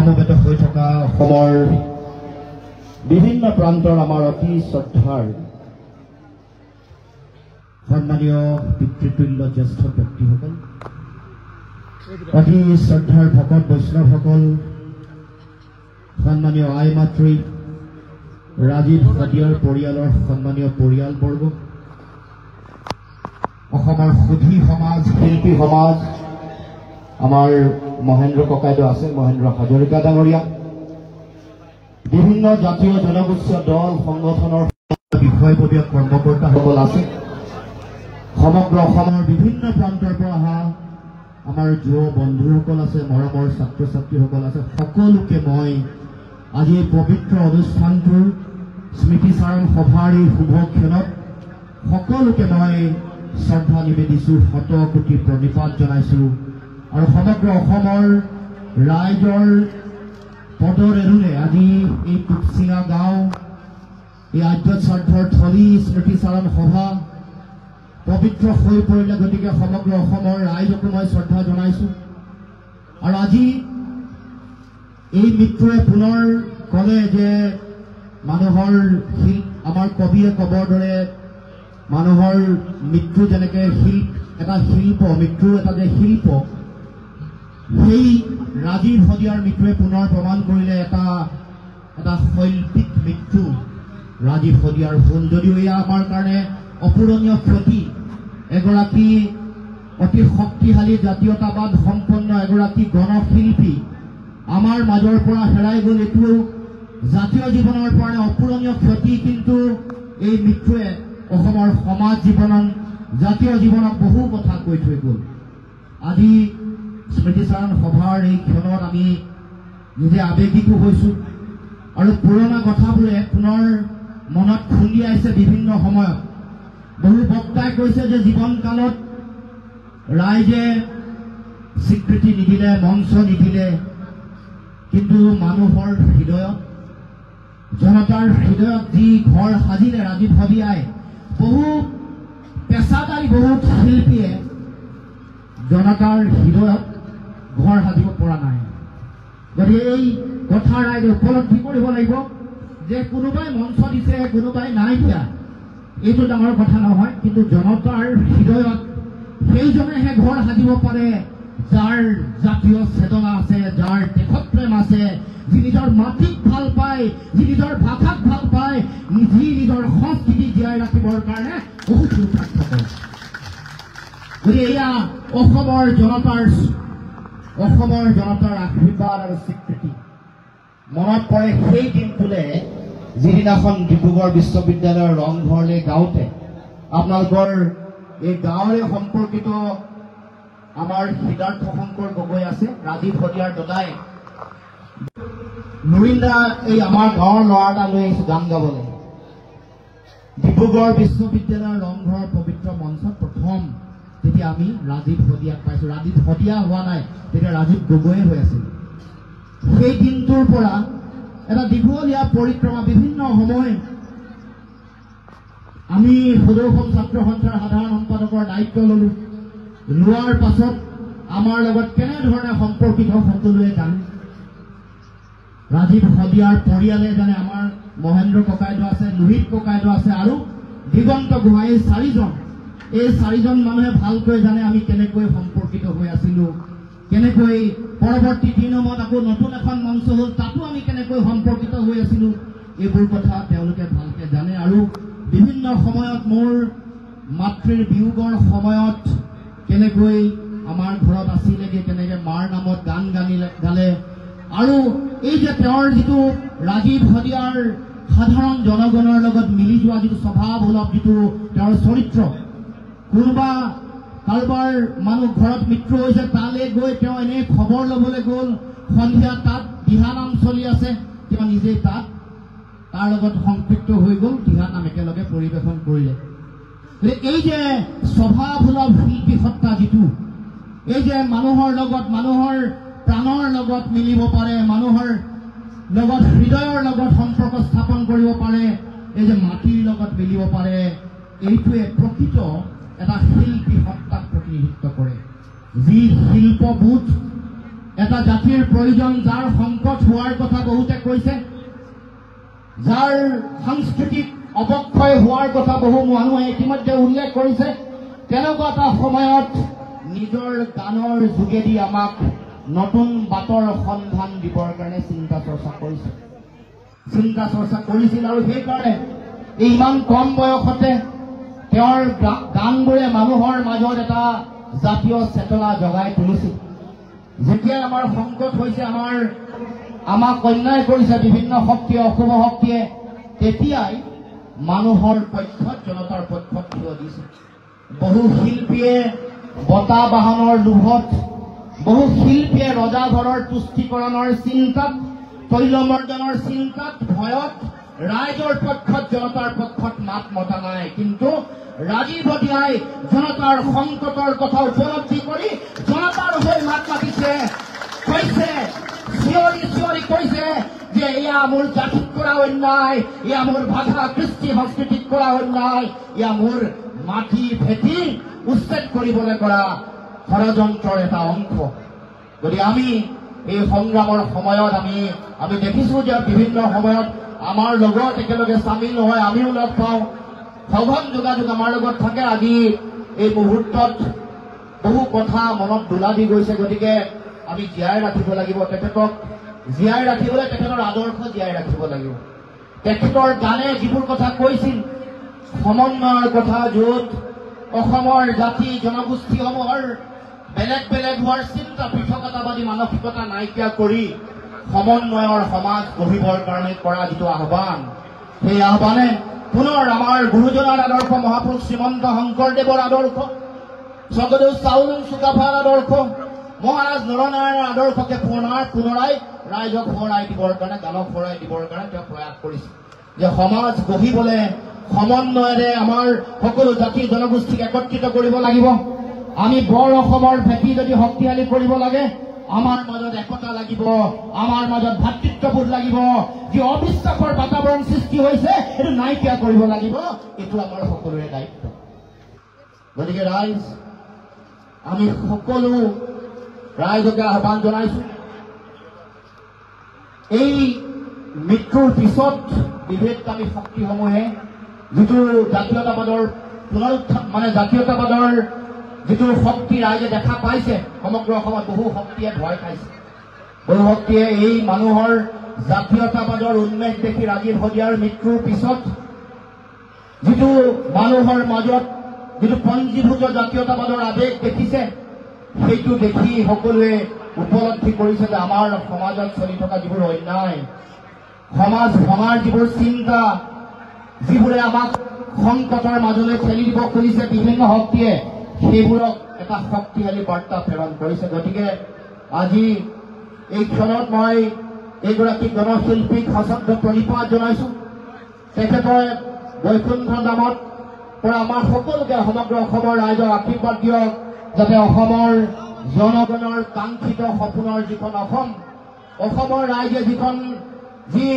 সমবেত হৈ থকা অসমৰ বিভিন্ন প্ৰান্তৰ আমাৰ অতি শ্ৰদ্ধাৰ সন্মানীয় পিতৃতুল্য জ্যেষ্ঠ ব্যক্তিসকল, অতি শ্ৰদ্ধাৰ ভকত বৈষ্ণৱসকল, সন্মানীয় আই মাতৃ, ৰাজীৱ শদিয়াৰ পৰিয়ালৰ সন্মানীয় পৰিয়ালবৰ্গ, অসমৰ সুধী সমাজ, শিল্পী সমাজ, আমাৰ মহেন্দ্ৰ ককাইদেউ আছে, মহেন্দ্ৰ হাজৰিকা ডাঙৰীয়া, বিভিন্ন জাতীয় জনগোষ্ঠীয় দল সংগঠনৰ বিষয়ববীয়া কৰ্মকৰ্তাসকল আছে, সমগ্ৰ অসমৰ বিভিন্ন প্ৰান্তৰ পৰা অহা আমাৰ যুৱ বন্ধুসকল আছে, মৰমৰ ছাত্ৰ ছাত্ৰীসকল আছে, সকলোকে মই আজি এই পবিত্ৰ অনুষ্ঠানটোৰ স্মৃতিচাৰণ সভাৰ এই শুভ ক্ষণত সকলোকে মই শ্ৰদ্ধা নিবেদিছোঁ, শত কোটি প্ৰণিপাত জনাইছোঁ আৰু সমগ্ৰ অসমৰ ৰাইজৰ পদৰেণুৰে আজি এই টুপচিঙা গাঁও, এই আদ্য শ্ৰাদ্ধৰ থলী স্মৃতিচাৰণ সভা পবিত্ৰ হৈ পৰিলে। গতিকে সমগ্ৰ অসমৰ ৰাইজকো মই শ্ৰদ্ধা জনাইছোঁ আৰু আজি এই মৃত্যুৱে পুনৰ ক'লে যে মানুহৰ আমাৰ কবিয়ে ক'বৰ দৰে মানুহৰ মৃত্যু যেনেকৈ এটা শিল্প, মৃত্যুৰ এটা যে শিল্প, সেই ৰাজীৱ শদিয়াৰ মৃত্যুৱে পুনৰ প্ৰমাণ কৰিলে এটা শৈল্পিক মৃত্যু ৰাজীৱ শদিয়াৰ হ'ল। যদিও এয়া আমাৰ কাৰণে অপূৰণীয় ক্ষতি, এগৰাকী অতি শক্তিশালী জাতীয়তাবাদ সম্পন্ন এগৰাকী গণশিল্পী আমাৰ মাজৰ পৰা হেৰাই গ'ল। এইটো জাতীয় জীৱনৰ পৰা অপূৰণীয় ক্ষতি, কিন্তু এই মৃত্যুৱে অসমৰ সমাজ জীৱনত, জাতীয় জীৱনত বহু কথা কৈ থৈ গ'ল। আজি স্মৃতিচাৰণ সভাৰ এই ক্ষণত আমি নিজে আৱেগিকো হৈছোঁ আৰু পুৰণা কথাবোৰে পুনৰ মনত খুন্দিয়াইছে। বিভিন্ন সময়ত বহু বক্তাই কৈছে যে জীৱনকালত ৰাইজে স্বীকৃতি নিদিলে, মঞ্চ নিদিলে, কিন্তু মানুহৰ হৃদয়ত, জনতাৰ হৃদয়ত যি ঘৰ সাজিলে ৰাজীৱ শদিয়াই, বহু পেছাদাৰী বহুত শিল্পীয়ে জনতাৰ হৃদয়ত ঘৰ সাজিব পৰা নাই। গতিকে এই কথা ৰাইজে উপলব্ধি কৰিব লাগিব যে কোনোবাই মঞ্চ দিছে, কোনোবাই নাই দিয়া, এইটো ডাঙৰ কথা নহয়, কিন্তু জনতাৰ হৃদয়ত সেইজনেহে ঘৰ সাজিব পাৰে যাৰ জাতীয় চেতনা আছে, যাৰ দেশপ্ৰেম আছে, যি নিজৰ মাটিক ভাল পায়, যি নিজৰ ভাষাক ভাল পায়, যি নিজৰ সংস্কৃতি জীয়াই ৰাখিবৰ কাৰণে বহুত পুৰুষাৰ্থ কৰে। গতিকে এয়া অসমৰ জনতাৰ আশীৰ্বাদ আৰু স্বীকৃতি। মনত পৰে সেই দিনটোলৈ যিদিনাখন ডিব্ৰুগড় বিশ্ববিদ্যালয়ৰ ৰংঘৰলৈ গাঁৱতে আপোনালোকৰ এই গাঁৱৰে সম্পৰ্কিত আমাৰ সিদ্ধাৰ্থ শংকৰ গগৈ আছে, ৰাজীৱ শদিয়াৰ দদাই নুৰিন্দা, এই আমাৰ গাঁৱৰ ল'ৰা এটা লৈ আহিছোঁ গান গাবলৈ। ডিব্ৰুগড় বিশ্ববিদ্যালয়ৰ ৰংঘৰৰ পবিত্ৰ মঞ্চত প্ৰথম তেতিয়া আমি ৰাজীৱ শদিয়াক পাইছোঁ। ৰাজীৱ শদিয়া হোৱা নাই, তেতিয়া ৰাজীৱ গগৈয়ে হৈ আছিল। সেই দিনটোৰ পৰা এটা দীঘলীয়া পৰিক্ৰমা, বিভিন্ন সময় আমি সদৌ ছাত্ৰ সন্থাৰ সাধাৰণ সম্পাদকৰ দায়িত্ব ল'লোঁ। লোৱাৰ পাছত আমাৰ লগত কেনেধৰণে সম্পৰ্কিত সকলোৱে জানে, ৰাজীৱ শদিয়াৰ পৰিয়ালে জানে, আমাৰ মহেন্দ্ৰ ককাইদেউ আছে, লোহিত ককাইদেউ আছে আৰু দিগন্ত গোহাঁই, এই চাৰিজন মানুহে ভালকৈ জানে আমি কেনেকৈ সম্পৰ্কিত হৈ আছিলোঁ, কেনেকৈ পৰৱৰ্তী দিনত আকৌ নতুন এখন মঞ্চ হ'ল, তাতো আমি কেনেকৈ সম্পৰ্কিত হৈ আছিলোঁ, এইবোৰ কথা তেওঁলোকে ভালকৈ জানে। আৰু বিভিন্ন সময়ত মোৰ মাতৃৰ বিয়োগৰ সময়ত কেনেকৈ আমাৰ ঘৰত আছিলেগৈ, কেনেকৈ মাৰ নামত গান গালে, আৰু এই যে তেওঁৰ যিটো ৰাজীৱ শদিয়াৰ সাধাৰণ জনগণৰ লগত মিলি যোৱা যিটো স্বভাৱসুলভ যিটো তেওঁৰ চৰিত্ৰ, কাৰোবাৰ মানুহ ঘৰত মৃত্যু হৈছে, তালৈ গৈ তেওঁ এনেই খবৰ ল'বলৈ গ'ল, সন্ধিয়া তাত দিহানাম চলি আছে, তেওঁ নিজেই তাৰ লগত সংপৃক্ত হৈ গ'ল, দিহানাম একেলগে পৰিৱেশন কৰিলে। এই যে স্বভাৱসুলভ শিল্পী সত্তা যিটো, এই যে মানুহৰ লগত, মানুহৰ প্ৰাণৰ লগত মিলিব পাৰে, মানুহৰ লগত হৃদয়ৰ লগত সম্পৰ্ক স্থাপন কৰিব পাৰে, এই যে মাটিৰ লগত মিলিব পাৰে, এইটোৱে প্ৰকৃত এটা শিল্পী সত্তাক প্ৰতিনিধিত্ব কৰে। যি শিল্পবোধ এটা জাতিৰ প্ৰয়োজন, যাৰ সংকট হোৱাৰ কথা বহুতে কৈছে, যাৰ সাংস্কৃতিক অৱক্ষয় হোৱাৰ কথা বহু মানুহে ইতিমধ্যে উল্লেখ কৰিছে। তেনেকুৱা এটা সময়ত নিজৰ গানৰ যোগেদি আমাক নতুন বাটৰ সন্ধান দিবৰ কাৰণে চিন্তা চৰ্চা কৰিছিল। আৰু সেইকাৰণে ইমান কম বয়সতে তেওঁৰ গানবোৰে মানুহৰ মাজত এটা জাতীয় চেতনা জগাই তুলিছিল। যেতিয়াই আমাৰ সংকট হৈছে, আমাক অন্যায় কৰিছে বিভিন্ন শক্তিয়ে, অশুভ শক্তিয়ে, তেতিয়াই মানুহৰ পক্ষত, জনতাৰ পক্ষত থিয় দিছে। বহু শিল্পীয়ে বঁটা বাহনৰ লোভত, বহু শিল্পীয়ে ৰজাঘৰৰ তুষ্টিকৰণৰ চিন্তাত, তৈলমৰ্দনৰ চিন্তাত, ভয়ত ৰাইজৰ পক্ষত, জনতাৰ পক্ষত মাত মতা নাই। কিন্তু ৰাজীৱ হদিয়াই জনতাৰ সংকটৰ কথা উপলব্ধি কৰি জনতাৰ হৈ মাত মাতিছে, কৈছে, চিঞৰি চিঞৰি কৈছে যে এয়া মোৰ জাতিত কৰা অন্যায়, এয়া মোৰ ভাষা কৃষ্টি সংস্কৃতিত কৰা অন্যায়, এয়া মোৰ মাটি ভেটি উচ্ছেদ কৰিবলৈ কৰা ষড়যন্ত্ৰৰ এটা অংশ। গতিকে আমি এই সংগ্ৰামৰ সময়ত আমি দেখিছো যে বিভিন্ন সময়ত আমাৰ লগত একেলগে চামিল নহয়, আমিও লগ পাওঁ, সঘন যোগাযোগ আমাৰ লগত থাকে। আজি এই মুহূৰ্তত বহু কথা মনত দোলা দি গৈছে। গতিকে আমি জীয়াই ৰাখিব লাগিব তেখেতক, জীয়াই ৰাখিবলৈ তেখেতৰ আদৰ্শ জীয়াই ৰাখিব লাগিব। তেখেতৰ গানে যিবোৰ কথা কৈছিল, সমন্বয়ৰ কথা, য'ত অসমৰ জাতি জনগোষ্ঠীসমূহৰ বেলেগ বেলেগ হোৱাৰ চিন্তা, পৃথকতাবাদী মানসিকতা নাইকিয়া কৰি সমন্বয়ৰ সমাজ গঢ়িবৰ কাৰণে কৰা যিটো আহ্বান, সেই আহ্বানে পুনৰ আমাৰ গুৰুজনাৰ আদৰ্শ, মহাপুৰুষ শ্ৰীমন্ত শংকৰদেৱৰ আদৰ্শ, স্বৰ্গদেউ চাউলুং চুকাফাৰ আদৰ্শ, মহাৰাজ নৰনাৰায়ণৰ আদৰ্শকে পুনৰাই ৰাইজক সোঁৱৰাই দিবৰ কাৰণে, গানক সোঁৱৰাই দিবৰ কাৰণে তেওঁ প্ৰয়াস কৰিছে যে সমাজ গঢ়িবলৈ সমন্বয়েৰে আমাৰ সকলো জাতি জনগোষ্ঠীক একত্ৰিত কৰিব লাগিব। আমি বৰ অসমৰ ভেটি যদি শক্তিশালী কৰিব লাগে, আমাৰ মাজত একতা লাগিব, আমাৰ মাজত ভাতৃত্ববোধ লাগিব। যি অবিশ্বাসৰ বাতাবৰণ সৃষ্টি হৈছে, এইটো নাইকিয়া কৰিব লাগিব। এইটো আমাৰ সকলোৰে দায়িত্ব। গতিকে ৰাইজ, আমি সকলো ৰাইজকে আহ্বান জনাইছো, এই মৃত্যুৰ পিছত বিভেদকামী শক্তিসমূহে যিটো জাতীয়তাবাদৰ পুনৰুত্থান, জাতীয়তাবাদৰ যিটো শক্তি ৰাইজে দেখা পাইছে, সমগ্ৰ অসমত বহু শক্তিয়ে ভয় খাইছে। বহু শক্তিয়ে এই মানুহৰ জাতীয়তাবাদৰ উন্মেষ দেখি ৰাজীৱ হদিয়াৰ মৃত্যুৰ পিছত যিটো মানুহৰ মাজত যিটো পঞ্জীভূত জাতীয়তাবাদৰ আৱেগ দেখিছে, সেইটো দেখি সকলোৱে উপলব্ধি কৰিছে যে আমাৰ সমাজত চলি থকা যিবোৰ অন্যায়, সমাজ ভঙাৰ যিবোৰ চিন্তা, যিবোৰে আমাক সংকটৰ মাজলৈ ঠেলি দিব খুজিছে বিভিন্ন শক্তিয়ে, সেইবোৰক এটা শক্তিশালী বাৰ্তা প্ৰেৰণ কৰিছে। গতিকে আজি এই ক্ষণত মই এইগৰাকী গণশিল্পীক সশ্ৰদ্ধ প্ৰণিপাত জনাইছো। তেখেতৰ বৈকুণ্ঠ ধামত পৰা আমাৰ সকলোকে, সমগ্ৰ অসমৰ ৰাইজক আশীৰ্বাদ দিয়ক, যাতে অসমৰ জনগণৰ কাংক্ষিত সপোনৰ যিখন অসমৰ ৰাইজে যি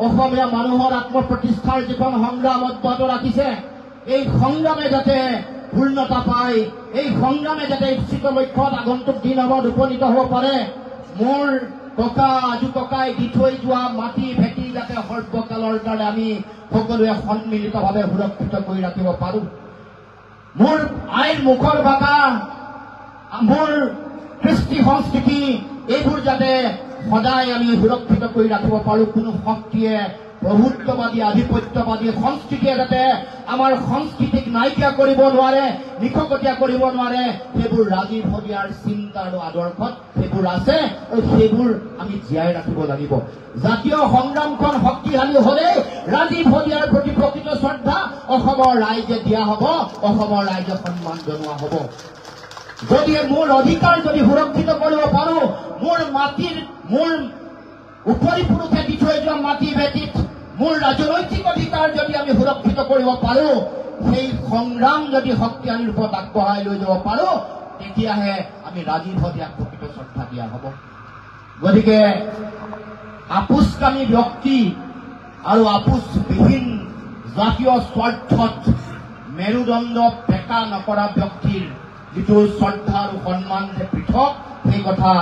অসমীয়া মানুহৰ আত্মপ্ৰতিষ্ঠাৰ যিখন সংগ্ৰাম অব্যাহত ৰাখিছে, এই সংগ্ৰামে যাতে পূৰ্ণতা পায়, এই সংগ্ৰামে যাতে ইচ্ছিত লক্ষ্যত আগন্তুক দিনত উপনীত হ'ব পাৰে। মোৰ ককা আজু ককাই দি থৈ যোৱা মাটি ভেটি যাতে সৰ্বকালৰ কাৰণে আমি সকলোৱে সন্মিলিতভাৱে সুৰক্ষিত কৰি ৰাখিব পাৰো। মোৰ আইৰ মুখৰ ভাষা, মোৰ কৃষ্টি সংস্কৃতি, এইবোৰ যাতে সদায় আমি সুৰক্ষিত কৰি ৰাখিব পাৰো। কোনো শক্তিয়ে, প্ৰভুত্ববাদী আধিপত্যবাদী সংস্কৃতিয়ে যাতে আমাৰ সংস্কৃতিক নাইকিয়া কৰিব নোৱাৰে, নিশকতীয়া কৰিব নোৱাৰে। সেইবোৰ ৰাজীৱ হদিয়াৰ চিন্তা আৰু আদৰ্শত সেইবোৰ আছে, আৰু সেইবোৰ আমি জীয়াই ৰাখিব লাগিব। জাতীয় সংগ্ৰামখন শক্তিশালী হলে ৰাজীৱ হদিয়াৰ প্ৰতি প্ৰকৃত শ্ৰদ্ধা অসমৰ ৰাইজে দিয়া হ'ব, অসমৰ ৰাইজে সন্মান জনোৱা হ'ব। যদি মোৰ অধিকাৰ যদি সুৰক্ষিত কৰিব পাৰো, মোৰ উপৰি পুৰুষে দি থৈ যোৱা মাটি ভেটিত মোৰ ৰাজনৈতিক অধিকাৰ যদি আমি সুৰক্ষিত কৰিব পাৰো, সেই সংগ্ৰাম যদি শক্তিশালী ৰূপত আগবঢ়াই লৈ যাব পাৰো, তেতিয়াহে আমি ৰাজীৱ হদিয়াক প্ৰকৃত শ্ৰদ্ধা দিয়া হ'ব। গতিকে আপোচকামী ব্যক্তি আৰু আপোচবিহীন জাতীয় স্বাৰ্থত মেৰুদণ্ড বেকা নকৰা ব্যক্তিৰ যিটো শ্ৰদ্ধা আৰু সন্মান যে পৃথক, সেই কথা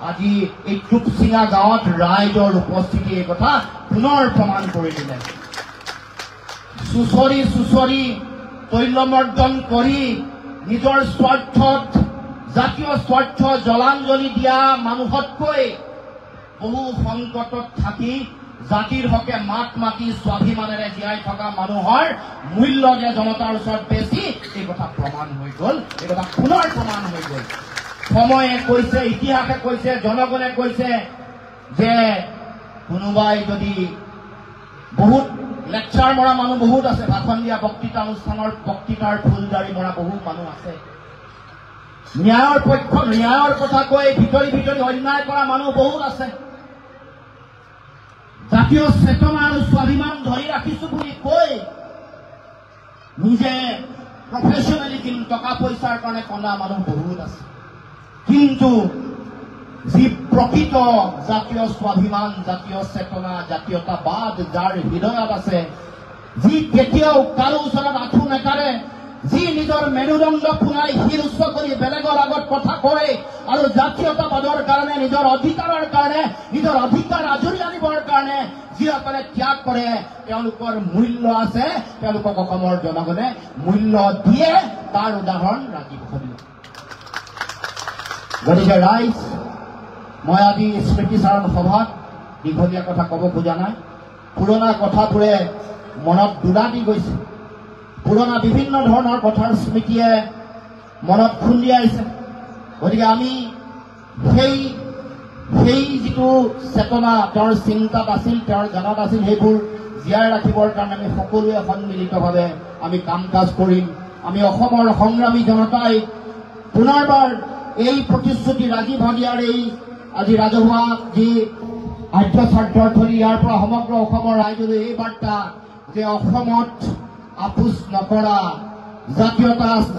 আজি এই টুপচিঙা গাঁৱত ৰাইজৰ উপস্থিতি এই কথা পুনৰ প্ৰমাণ কৰি দিলে। চুচৰি তৈলমৰ্দন কৰি নিজৰ স্বাৰ্থত জাতীয় স্বাৰ্থ জলাঞ্জলি দিয়া মানুহতকৈ বহু সংকটত থাকি জাতিৰ হকে মাত মাতি স্বাভিমানেৰে জীয়াই থকা মানুহৰ মূল্য যে জনতাৰ ওচৰত বেছি এই কথা প্ৰমাণ হৈ গ'ল, এই কথা পুনৰ প্ৰমাণ হৈ গ'ল। সময়ে কৈছে, ইতিহাসে কৈছে, জনগণে কৈছে যে কোনোবাই যদি বহুত লেকচাৰ মৰা মানুহ বহুত আছে, ভাষণ দিয়া বক্তৃতা অনুষ্ঠানৰ বক্তৃতাৰ ফুলদাৰি মৰা বহু মানুহ আছে, ন্যায়ৰ পক্ষ ন্যায়ৰ কথা কৈ ভিতৰি অন্যায় কৰা মানুহ বহুত আছে, জাতীয় চেতনা আৰু স্বাভিমান ধৰি ৰাখিছো বুলি কৈ নিজে প্ৰফেচনেলি কিন্তু টকা পইচাৰ কাৰণে কন্দা মানুহ বহুত আছে। কিন্তু যি প্ৰকৃত জাতীয় স্বাভিমান, জাতীয় চেতনা, জাতীয়তাবাদ যাৰ হৃদয়ত আছে, যি কেতিয়াও কাৰো ওচৰত আঁঠু নেকাৰে, যি নিজৰ মেৰুদণ্ড ফুলাই শিৰ উচ্চ কৰি বেলেগৰ আগত কথা কয় আৰু জাতীয়তাবাদৰ কাৰণে, নিজৰ অধিকাৰৰ কাৰণে, নিজৰ অধিকাৰ আজৰি আনিবৰ কাৰণে যিসকলে ত্যাগ কৰে তেওঁলোকৰ মূল্য আছে, তেওঁলোকক অসমৰ জনগণে মূল্য দিয়ে। তাৰ উদাহৰণ ৰাজীৱ হৰিয়া। গতিকে ৰাইজ, মই আজি স্মৃতিচাৰণ সভাত দীঘলীয়া কথা ক'ব খোজা নাই। পুৰণা কথাবোৰে মনত দোলা দি গৈছে, পুৰণা বিভিন্ন ধৰণৰ কথাৰ স্মৃতিয়ে মনত খুন্দিয়াইছে। গতিকে আমি সেই যিটো চেতনা তেওঁৰ চিন্তাত আছিল, তেওঁৰ গানত আছিল, সেইবোৰ জীয়াই ৰাখিবৰ কাৰণে আমি সকলোৱে সন্মিলিতভাৱে আমি কাম কাজ কৰিম। আমি অসমৰ সংগ্ৰামী জনতাই পুনৰবাৰ এই প্ৰতিশ্ৰুতি ৰাজীৱ হদিয়াৰ এই আজি ৰাজহুৱা যি আৰ্য স্বাৰ্থৰ ধৰি ইয়াৰ পৰা সমগ্ৰ অসমৰ ৰাইজলৈ এই বাৰ্তা যে অসমত আপোচ নকৰা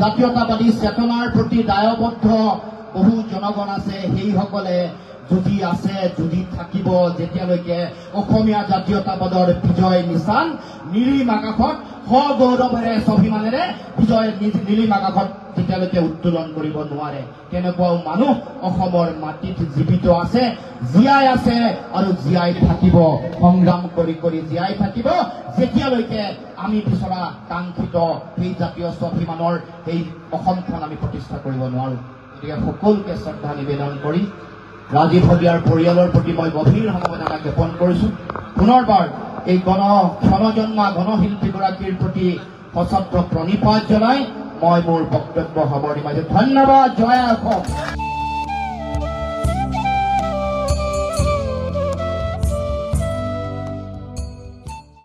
জাতীয়তাবাদী চেতনাৰ প্ৰতি দায়বদ্ধ বহু জনগণ আছে, সেইসকলে যুঁজি আছে, যুঁজি থাকিব যেতিয়ালৈকে অসমীয়া জাতীয়তাবাদৰ বিজয় নিচান নীলিম আকাশত সগৌৰৱেৰে স্বাভিমানেৰে বিজয় নীলিম আকাশত যেতিয়ালৈকে উত্তোলন কৰিব নোৱাৰে। তেনেকুৱাও মানুহ অসমৰ মাটিত জীৱিত আছে, জীয়াই আছে আৰু জীয়াই থাকিব, সংগ্ৰাম কৰি জীয়াই থাকিব যেতিয়ালৈকে আমি বিচৰা কাংক্ষিত সেই জাতীয় স্বাভিমানৰ সেই অসমখন আমি প্ৰতিষ্ঠা কৰিব নোৱাৰো। গতিকে সকলোকে শ্ৰদ্ধা নিবেদন কৰি ৰাজীৱ হদিয়াৰ পৰিয়ালৰ প্ৰতি মই গভীৰ সমবেদনা জ্ঞাপন কৰিছো। পুনৰবাৰ এই ক্ষণজন্মা গণশিল্পীগৰাকীৰ প্ৰতি সশ্ৰদ্ধ প্ৰণিপাত জনাই মই মোৰ বক্তব্য সামৰণি মাৰিছো। ধন্যবাদ। জয় অসম।